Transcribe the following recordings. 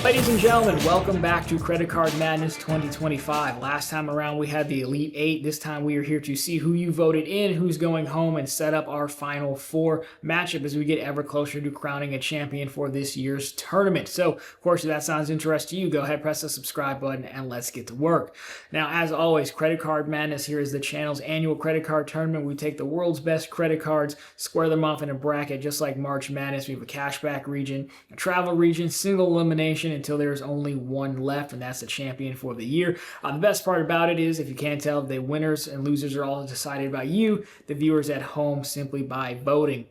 Ladies and gentlemen, welcome back to Credit Card Madness 2025. Last time around we had the Elite 8. This time we are here to see who you voted in, who's going home, and set up our Final Four matchup as we get ever closer to crowning a champion for this year's tournament. So, of course, if that sounds interesting to you, go ahead, press the subscribe button, and let's get to work. Now, as always, Credit Card Madness here is the channel's annual credit card tournament. We take the world's best credit cards, square them off in a bracket just like March Madness. We have a cashback region, a travel region, single elimination, until there's only one left, and that's the champion for the year. The best part about it is, if you can't tell, the winners and losers are all decided by you, the viewers at home, simply by voting.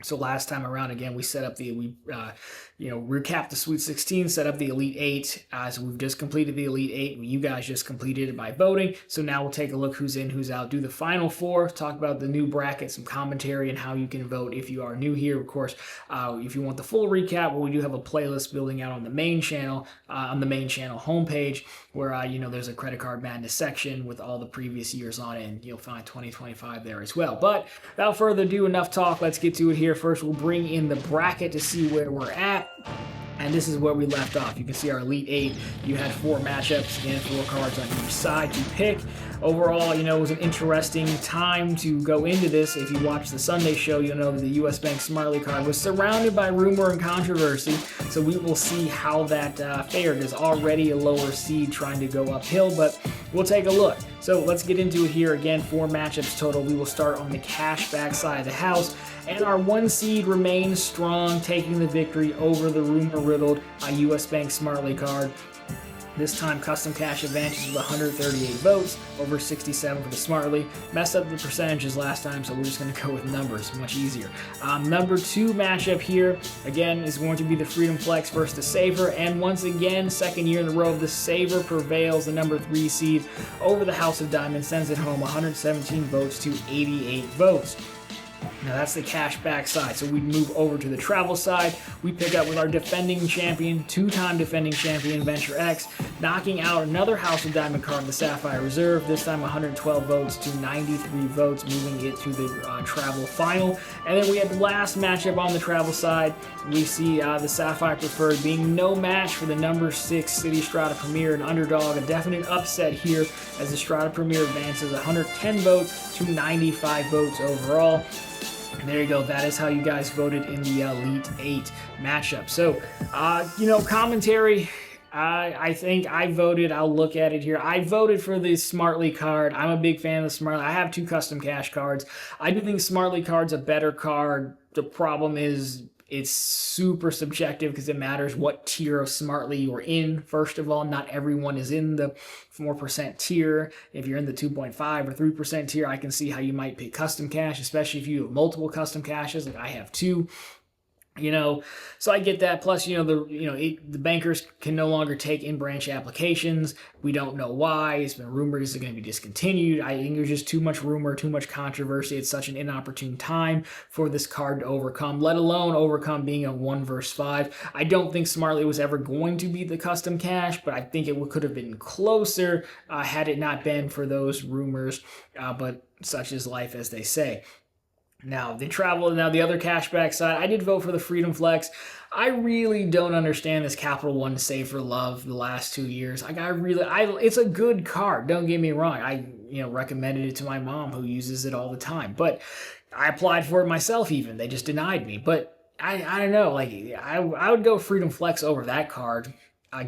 So last time around, again, we set up recapped the Sweet 16, set up the Elite 8. So we've just completed the Elite 8. You guys just completed it by voting. So now we'll take a look who's in, who's out, do the Final Four, talk about the new bracket, some commentary, and how you can vote if you are new here. Of course, if you want the full recap, well, we do have a playlist building out on the main channel, homepage, where there's a Credit Card Madness section with all the previous years on it, and you'll find 2025 there as well. But without further ado, enough talk. Let's get to it here. First, we'll bring in the bracket to see where we're at. And this is where we left off. You can see our Elite 8. You had 4 matchups and 4 cards on each side to pick. Overall, it was an interesting time to go into this. If you watch the Sunday show, you'll know that the US Bank Smartly card was surrounded by rumor and controversy. So we will see how that fared. There's already a lower seed trying to go uphill, but we'll take a look. So let's get into it here. Again, 4 matchups total. We will start on the cashback side of the house. And our 1 seed remains strong, taking the victory over the rumor-riddled US Bank Smartly card. This time, Custom Cash advantage with 138 votes, over 67 for the Smartly. Messed up the percentages last time, so we're just going to go with numbers, much easier. Number 2 matchup here, again, is going to be the Freedom Flex versus the Saver. And once again, second year in a row, the Saver prevails, the number 3 seed over the House of Diamonds, sends it home 117 votes to 88 votes. Now that's the cashback side. So we move over to the travel side. We pick up with our defending champion, 2-time defending champion, Venture X, knocking out another House of Diamond card, the Sapphire Reserve. This time 112 votes to 93 votes, moving it to the travel final. And then we have the last matchup on the travel side. We see the Sapphire Preferred being no match for the number 6 City Strata Premier, an underdog, a definite upset here as the Strata Premier advances 110 votes to 95 votes overall. And there you go. That is how you guys voted in the Elite 8 matchup. So, commentary. I think I voted. I'll look at it here. I voted for the Smartly card. I'm a big fan of the Smartly. I have 2 custom cash cards. I do think Smartly card's a better card. The problem is it's super subjective because it matters what tier of Smartly you're in. First of all, not everyone is in the 4% tier. If you're in the 2.5 or 3% tier, I can see how you might pick custom cash, especially if you have multiple custom caches, like I have 2. So I get that. Plus, the bankers can no longer take in-branch applications. We don't know why. It's been rumored it's going to be discontinued. I think there's just too much rumor, too much controversy. It's such an inopportune time for this card to overcome, let alone overcome being a 1 versus 5. I don't think Smartly was ever going to be the custom cash, but I think it could have been closer had it not been for those rumors. But such is life, as they say. Now, the other cashback side, I did vote for the Freedom Flex. I really don't understand this Capital One Save for Love the last 2 years. It's a good card, don't get me wrong. I recommended it to my mom, who uses it all the time. But I applied for it myself even. They just denied me. But I don't know. I would go Freedom Flex over that card.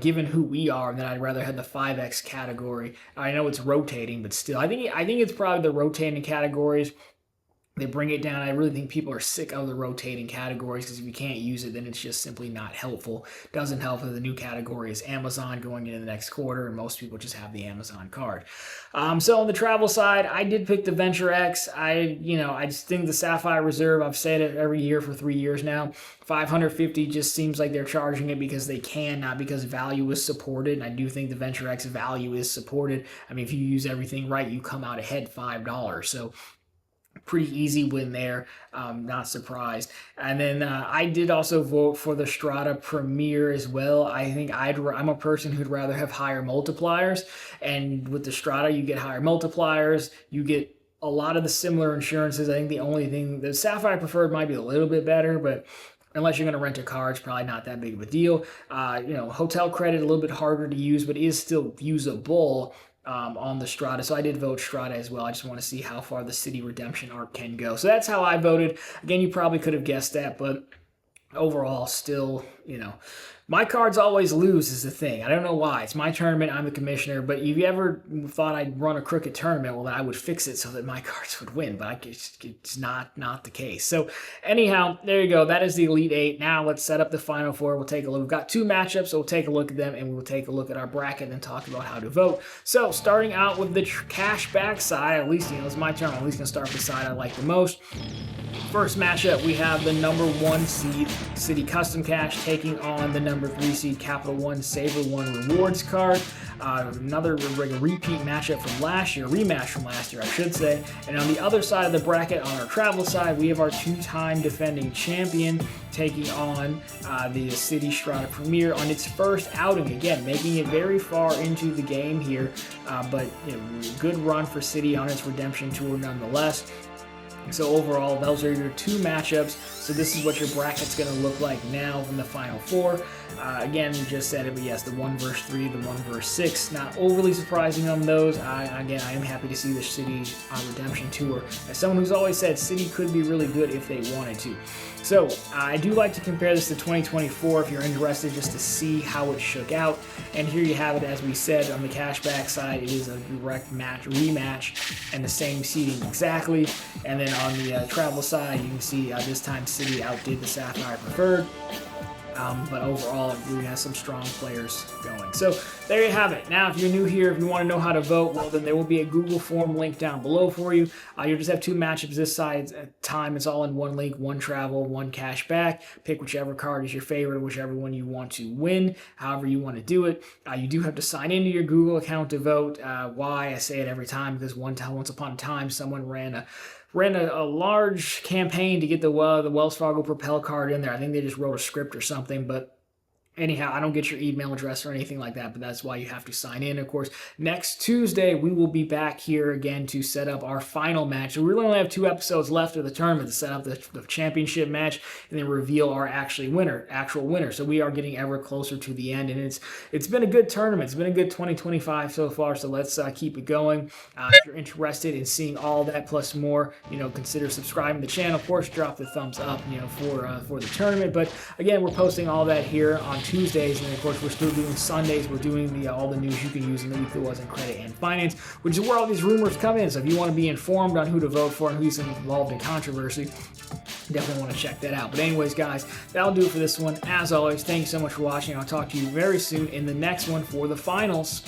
Given who we are, and then I'd rather have the 5X category. I know it's rotating, but still, I think it's probably the rotating categories. They bring it down. I really think people are sick of the rotating categories because if you can't use it, then it's just simply not helpful. Doesn't help that the new category is Amazon going into the next quarter, and most people just have the Amazon card. So on the travel side, I did pick the Venture X. I just think the Sapphire Reserve, I've said it every year for 3 years now, 550 just seems like they're charging it because they can, not because value is supported. And I do think the Venture X value is supported. I mean, if you use everything right, you come out ahead $5. So pretty easy win there, not surprised. And then I did also vote for the Strata Premier as well. I think I'm a person who'd rather have higher multipliers, and with the Strata you get higher multipliers, you get a lot of the similar insurances. I think the only thing, the Sapphire Preferred might be a little bit better, but Unless you're going to rent a car, it's probably not that big of a deal. Hotel credit, a little bit harder to use, but is still usable on the Strata. So I did vote Strata as well. I just want to see how far the city redemption arc can go. So that's how I voted. Again, you probably could have guessed that, but overall, still, my cards always lose is the thing. I don't know why. It's my tournament. I'm the commissioner. But if you ever thought I'd run a crooked tournament, well, then I would fix it so that my cards would win. But it's not the case. So anyhow, there you go. That is the Elite Eight. Now let's set up the Final Four. We'll take a look. We've got 2 matchups, so we'll take a look at them, and we'll take a look at our bracket and talk about how to vote. So starting out with the cash back side, at least, it's my turn. I'm at least going to start with the side I like the most. First matchup, we have the number 1 seed City Custom Cash taking on the number 3 seed Capital One Saver One Rewards card. Another repeat matchup from last year, rematch from last year, I should say. And on the other side of the bracket, on our travel side, we have our 2-time defending champion taking on the City Strata Premier on its first outing. Again, making it very far into the game here, but good run for City on its redemption tour nonetheless. So overall, those are your 2 matchups. So this is what your bracket's going to look like now from the Final Four. Again, we just said it, but yes, the 1 versus 3, the 1 versus 6. Not overly surprising on those. I am happy to see the City Redemption Tour. As someone who's always said, City could be really good if they wanted to. So I do like to compare this to 2024 if you're interested, just to see how it shook out. And here you have it, as we said, on the cashback side, it is a direct rematch and the same seeding exactly. And then on the travel side, you can see this time City outdid the Sapphire Preferred. But overall, we have some strong players going. So there you have it. Now, if you're new here, if you want to know how to vote, well, then there will be a Google form link down below for you. You'll just have 2 matchups this side at time. It's all in one link, 1 travel, 1 cash back. Pick whichever card is your favorite, whichever one you want to win, however you want to do it. You do have to sign into your Google account to vote. Why? I say it every time, because once upon a time, someone ran a large campaign to get the Wells Fargo Propel card in there. I think they just wrote a script or something, but anyhow, I don't get your email address or anything like that, but that's why you have to sign in. Of course, next Tuesday, we will be back here again to set up our final match. So we really only have 2 episodes left of the tournament to set up the championship match and then reveal our actual winner. So we are getting ever closer to the end, and it's been a good tournament. It's been a good 2025 so far, so let's keep it going. If you're interested in seeing all that plus more, consider subscribing to the channel. Of course, drop the thumbs up, for the tournament. But again, we're posting all that here on Tuesdays, and then of course we're still doing Sundays. We're doing all the news you can use in the week that was in credit and finance, which is where all these rumors come in. So if you want to be informed on who to vote for and who's involved in controversy, definitely want to check that out. But anyways, guys, that'll do it for this one. As always, thank you so much for watching. I'll talk to you very soon in the next one for the finals.